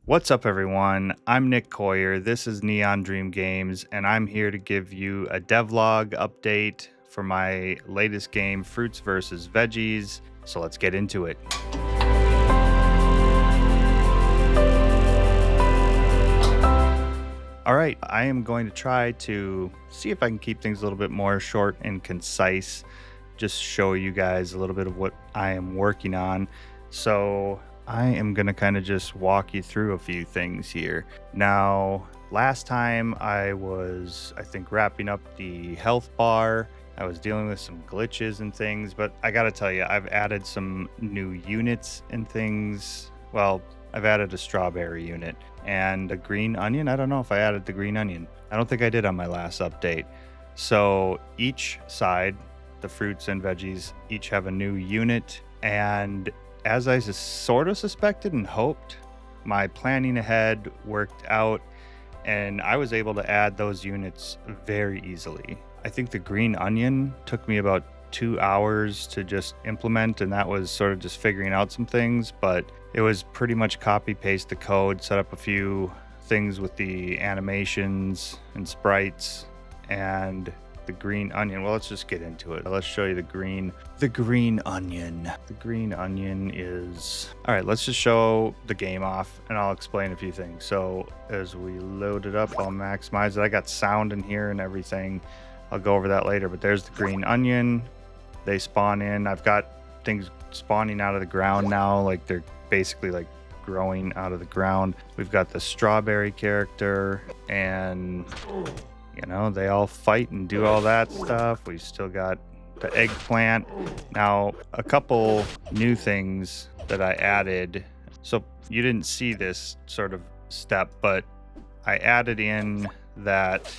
What's up, everyone? I'm Nick Coyer. This is Neon Dream Games, and I'm here to give you a devlog update for my latest game, Fruits vs. Veggies. So let's get into it. All right, I am going to try to see if I can keep things a little bit more short and concise, just show you guys a little bit of what I am working on. So I am going to kind of just walk you through a few things here. Now, last time I was, I think, wrapping up the health bar. I was dealing with some glitches and things, but I got to tell you, I've added some new units and things. Well, I've added a strawberry unit and a green onion. I don't know if I added the green onion. I don't think I did on my last update. So each side, the fruits and veggies, each have a new unit. And as I sort of suspected and hoped, my planning ahead worked out and I was able to add those units very easily. I think the green onion took me about 2 hours to just implement, and that was sort of just figuring out some things, but it was pretty much copy paste the code, set up a few things with the animations and sprites, and the green onion. Well, let's just get into it. Let's show you the green onion. The green onion is, all right, let's just show the game off and I'll explain a few things. So as we load it up, I'll maximize it. I got sound in here and everything. I'll go over that later, but there's the green onion. They spawn in. I've got things spawning out of the ground now, like they're basically like growing out of the ground. We've got the strawberry character, and you know, they all fight and do all that stuff. We've still got the eggplant. Now, a couple new things that I added. So you didn't see this sort of step, but I added in that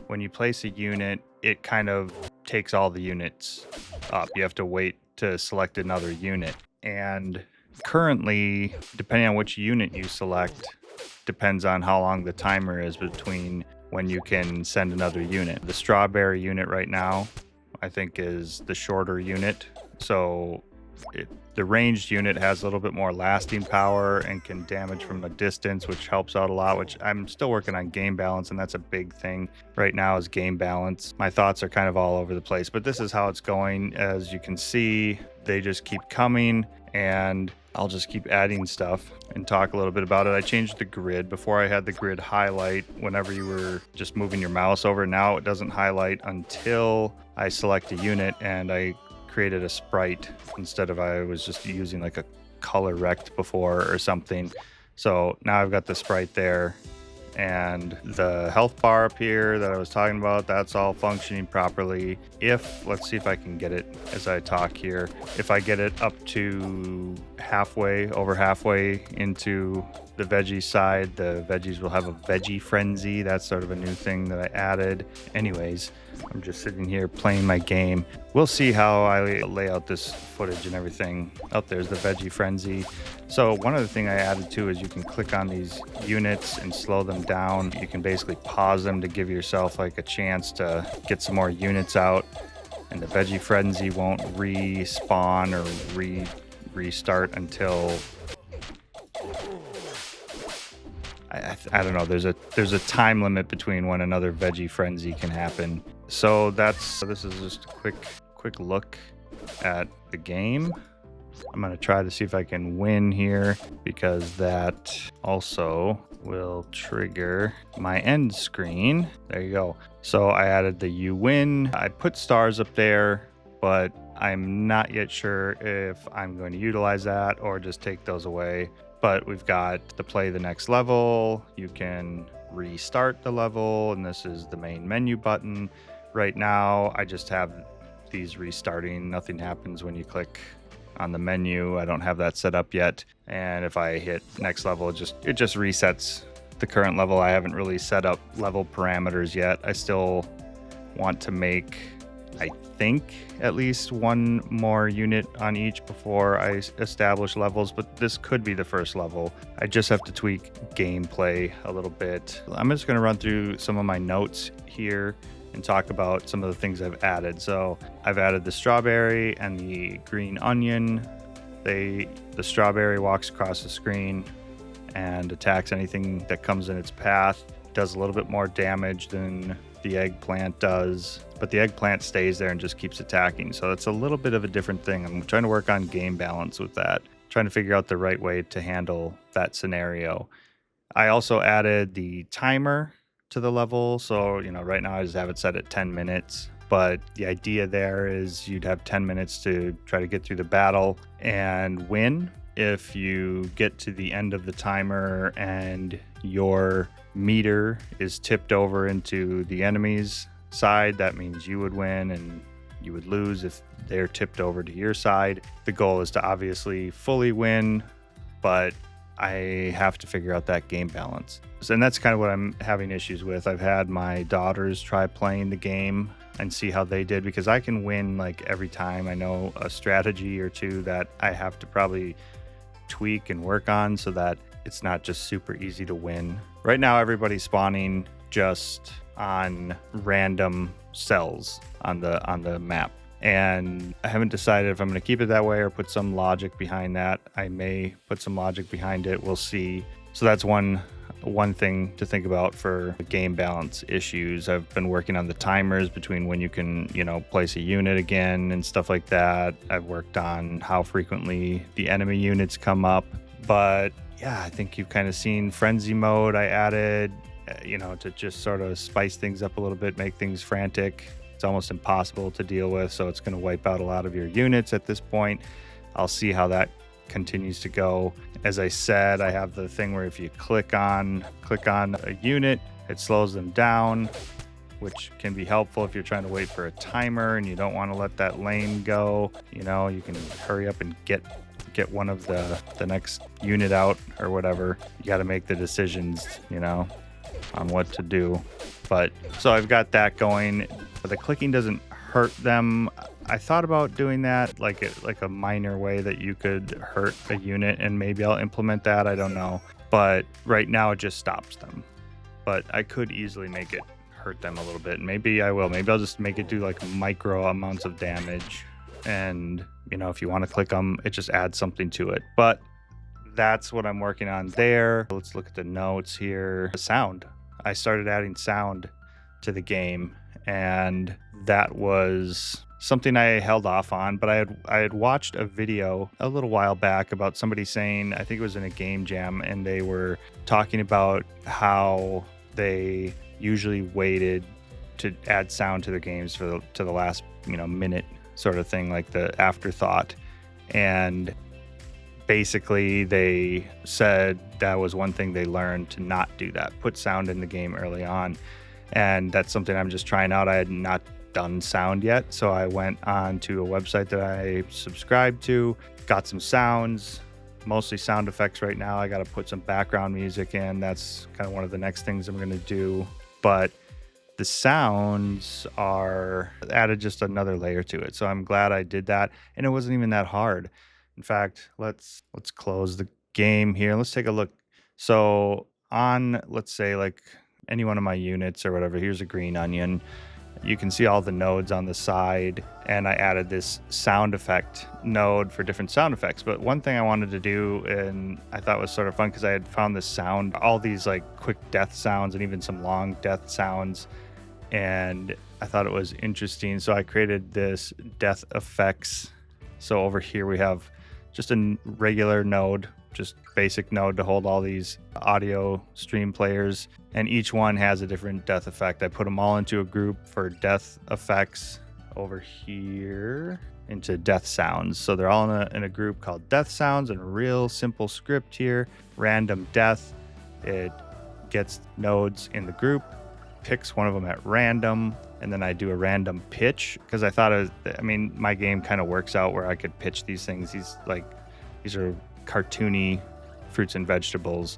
when you place a unit, it kind of takes all the units up. You have to wait to select another unit. And currently, depending on which unit you select, depends on how long the timer is between when you can send another unit. The strawberry unit right now, I think, is the shorter unit. So the ranged unit has a little bit more lasting power and can damage from a distance, which helps out a lot, which I'm still working on game balance, and that's a big thing right now is game balance. My thoughts are kind of all over the place, but this is how it's going. As you can see, they just keep coming, and I'll just keep adding stuff and talk a little bit about it. I changed the grid. Before I had the grid highlight whenever you were just moving your mouse over. Now it doesn't highlight until I select a unit, and I created a sprite instead of I was just using like a color rect before or something. So now I've got the sprite there, and the health bar up here that I was talking about, that's all functioning properly. Let's see if I can get it as I talk here. If I get it up to over halfway into the veggie side, the veggies will have a Veggie Frenzy. That's sort of a new thing that I added. Anyways, I'm just sitting here playing my game. We'll see how I lay out this footage and everything. Oh, there's the Veggie Frenzy. So one other thing I added too is you can click on these units and slow them down. You can basically pause them to give yourself like a chance to get some more units out. And the Veggie Frenzy won't respawn or restart until I don't know. There's a time limit between when another Veggie Frenzy can happen. So this is just a quick look at the game. I'm gonna try to see if I can win here, because that also will trigger my end screen. There you go. So I added the you win. I put stars up there, but I'm not yet sure if I'm going to utilize that or just take those away. But we've got to play the next level. You can restart the level, and this is the main menu button. Right now, I just have these restarting. Nothing happens when you click on the menu. I don't have that set up yet. And if I hit next level, it just resets the current level. I haven't really set up level parameters yet. I still want to make, I think, at least one more unit on each before I establish levels, but this could be the first level. I just have to tweak gameplay a little bit. I'm just going to run through some of my notes here and talk about some of the things I've added. So I've added the strawberry and the green onion. The strawberry walks across the screen and attacks anything that comes in its path. Does a little bit more damage than the eggplant does, but the eggplant stays there and just keeps attacking. So that's a little bit of a different thing. I'm trying to work on game balance with that, trying to figure out the right way to handle that scenario. I also added the timer to the level. So, right now I just have it set at 10 minutes. But the idea there is you'd have 10 minutes to try to get through the battle and win. If you get to the end of the timer and your meter is tipped over into the enemy's side, that means you would win, and you would lose if they're tipped over to your side. The goal is to obviously fully win, but I have to figure out that game balance. And that's kind of what I'm having issues with. I've had my daughters try playing the game and see how they did, because I can win like every time. I know a strategy or two that I have to probably tweak and work on so that it's not just super easy to win. Right now, everybody's spawning just on random cells on the map. And I haven't decided if I'm going to keep it that way or put some logic behind that. I may put some logic behind it. We'll see. So that's one thing to think about for game balance issues. I've been working on the timers between when you can, place a unit again and stuff like that. I've worked on how frequently the enemy units come up. But yeah, I think you've kind of seen frenzy mode I added, to just sort of spice things up a little bit, make things frantic. It's almost impossible to deal with, so it's going to wipe out a lot of your units at this point. I'll see how that continues to go. As I said, I have the thing where if you click on a unit, it slows them down, which can be helpful if you're trying to wait for a timer and you don't want to let that lane go. You can hurry up and get one of the next unit out or whatever. You got to make the decisions, on what to do. But so I've got that going. The clicking doesn't hurt them. I thought about doing that like a minor way that you could hurt a unit, and maybe I'll implement that. I don't know. But right now it just stops them. But I could easily make it hurt them a little bit. Maybe I will. Maybe I'll just make it do like micro amounts of damage. And, if you want to click them, it just adds something to it. But that's what I'm working on there. Let's look at the notes here. The sound. I started adding sound to the game, and that was something I held off on, but I had watched a video a little while back about somebody saying, I think it was in a game jam, and they were talking about how they usually waited to add sound to their games to the last minute sort of thing, like the afterthought. And basically they said that was one thing they learned, to not do that, put sound in the game early on. And that's something I'm just trying out. I had not done sound yet, so I went on to a website that I subscribed to, got some sounds, mostly sound effects right now. I got to put some background music in. That's kind of one of the next things I'm going to do. But the sounds are added just another layer to it. So I'm glad I did that, and it wasn't even that hard. In fact, let's close the game here. Let's take a look. So on, let's say, like any one of my units or whatever, here's a green onion. You can see all the nodes on the side, and I added this sound effect node for different sound effects. But one thing I wanted to do, and I thought was sort of fun, because I had found this sound, all these like quick death sounds and even some long death sounds, and I thought it was interesting. So I created this death effects. So over here we have just a regular node, just basic node to hold all these audio stream players, and each one has a different death effect. I put them all into a group for death effects over here into death sounds. So they're all in a group called death sounds, and a real simple script here, random death. It gets nodes in the group, picks one of them at random, and then I do a random pitch, because I thought my game kind of works out where I could pitch these things. These are cartoony fruits and vegetables.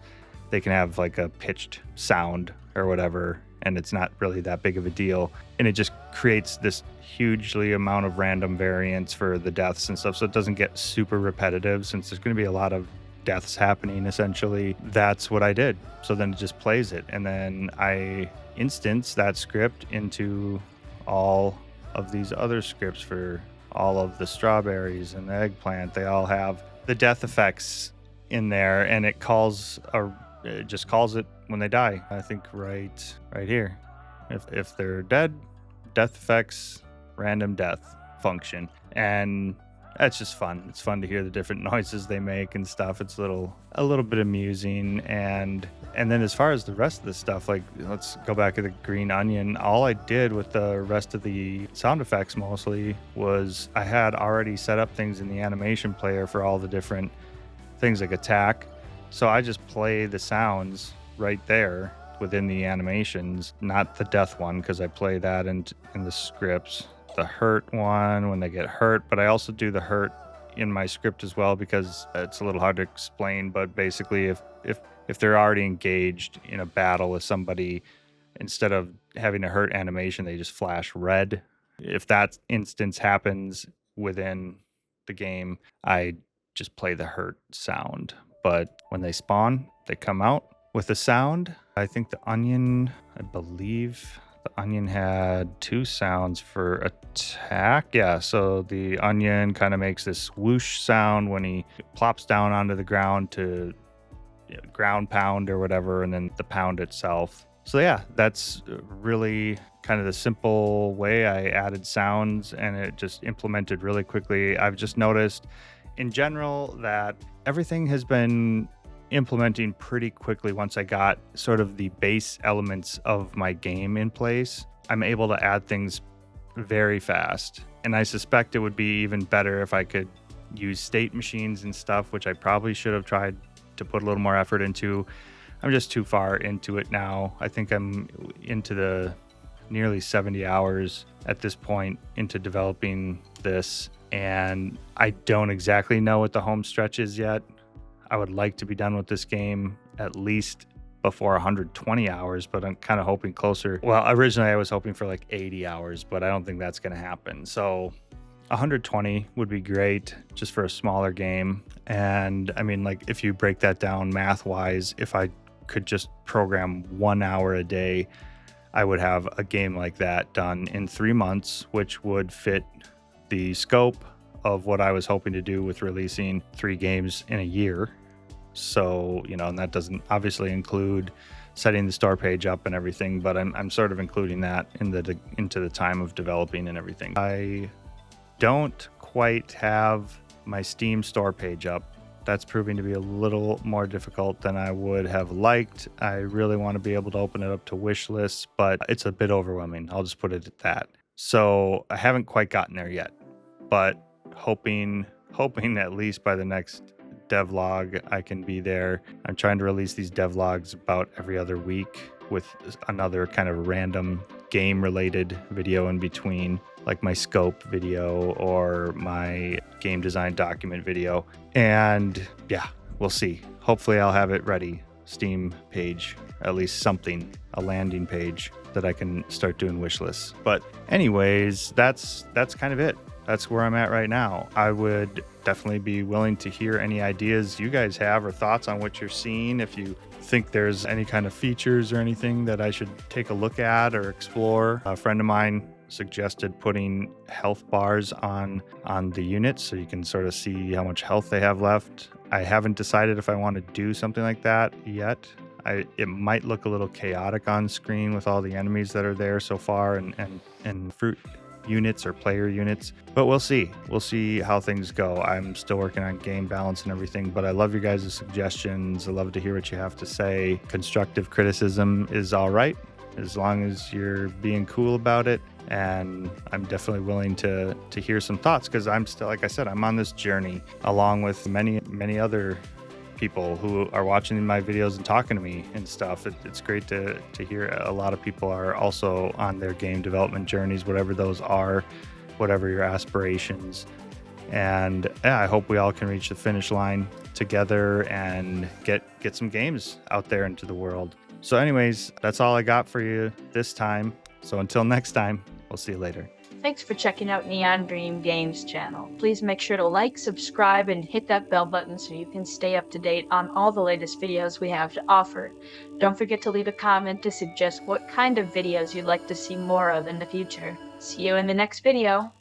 They can have like a pitched sound or whatever, and it's not really that big of a deal. And it just creates this hugely amount of random variance for the deaths and stuff, so it doesn't get super repetitive, since there's going to be a lot of deaths happening essentially. That's what I did. So then it just plays it, and then I instance that script into all of these other scripts for all of the strawberries and the eggplant. They all have the death effects in there, and it just calls it when they die. I think right here. If they're dead, death effects, random death function. And that's just fun. It's fun to hear the different noises they make and stuff. It's a little bit amusing. And then as far as the rest of the stuff, like let's go back to the green onion. All I did with the rest of the sound effects mostly was I had already set up things in the animation player for all the different things like attack. So I just play the sounds right there within the animations, not the death one, because I play that in the scripts. The hurt one when they get hurt, but I also do the hurt in my script as well because it's a little hard to explain. But basically, if they're already engaged in a battle with somebody, instead of having a hurt animation, they just flash red. If that instance happens within the game, I just play the hurt sound. But when they spawn, they come out with the sound. I think the onion, I believe the onion had 2 sounds for attack. Yeah, so the onion kind of makes this whoosh sound when he plops down onto the ground to ground pound or whatever, and then the pound itself. So yeah, that's really kind of the simple way I added sounds, and it just implemented really quickly. I've just noticed in general that everything has been implementing pretty quickly. Once I got sort of the base elements of my game in place, I'm able to add things very fast. And I suspect it would be even better if I could use state machines and stuff, which I probably should have tried to put a little more effort into. I'm just too far into it now. I think I'm into the nearly 70 hours at this point into developing this, and I don't exactly know what the home stretch is yet. I would like to be done with this game at least before 120 hours, but I'm kind of hoping closer. Well, originally I was hoping for like 80 hours, but I don't think that's going to happen. So 120 would be great just for a smaller game. And I mean, like if you break that down math wise, if I could just program 1 hour a day, I would have a game like that done in 3 months, which would fit the scope of what I was hoping to do with releasing 3 games in a year. So, and that doesn't obviously include setting the store page up and everything, but I'm sort of including that into the time of developing and everything. I don't quite have my Steam store page up. That's proving to be a little more difficult than I would have liked. I really want to be able to open it up to wish lists, but it's a bit overwhelming. I'll just put it at that. So I haven't quite gotten there yet, but hoping at least by the next devlog I can be there. I'm trying to release these devlogs about every other week with another kind of random game related video in between, like my scope video or my game design document video. And yeah, we'll see. Hopefully I'll have it ready. Steam page, at least something, a landing page that I can start doing wish lists. But anyways, that's kind of it. That's where I'm at right now. I would definitely be willing to hear any ideas you guys have or thoughts on what you're seeing. If you think there's any kind of features or anything that I should take a look at or explore. A friend of mine suggested putting health bars on the units so you can sort of see how much health they have left. I haven't decided if I want to do something like that yet. It might look a little chaotic on screen with all the enemies that are there so far and fruit units or player units, but we'll see how things go. I'm still working on game balance and everything, but I love your guys' suggestions. I love to hear what you have to say. Constructive criticism is all right as long as you're being cool about it, and I'm definitely willing to hear some thoughts, because I'm still, like I said, I'm on this journey along with many other people who are watching my videos and talking to me and stuff. It's great to hear a lot of people are also on their game development journeys, whatever those are, whatever your aspirations. And yeah, I hope we all can reach the finish line together and get some games out there into the world. So anyways, that's all I got for you this time. So until next time, we'll see you later. Thanks for checking out Neon Dream Games channel. Please make sure to like, subscribe, and hit that bell button so you can stay up to date on all the latest videos we have to offer. Don't forget to leave a comment to suggest what kind of videos you'd like to see more of in the future. See you in the next video.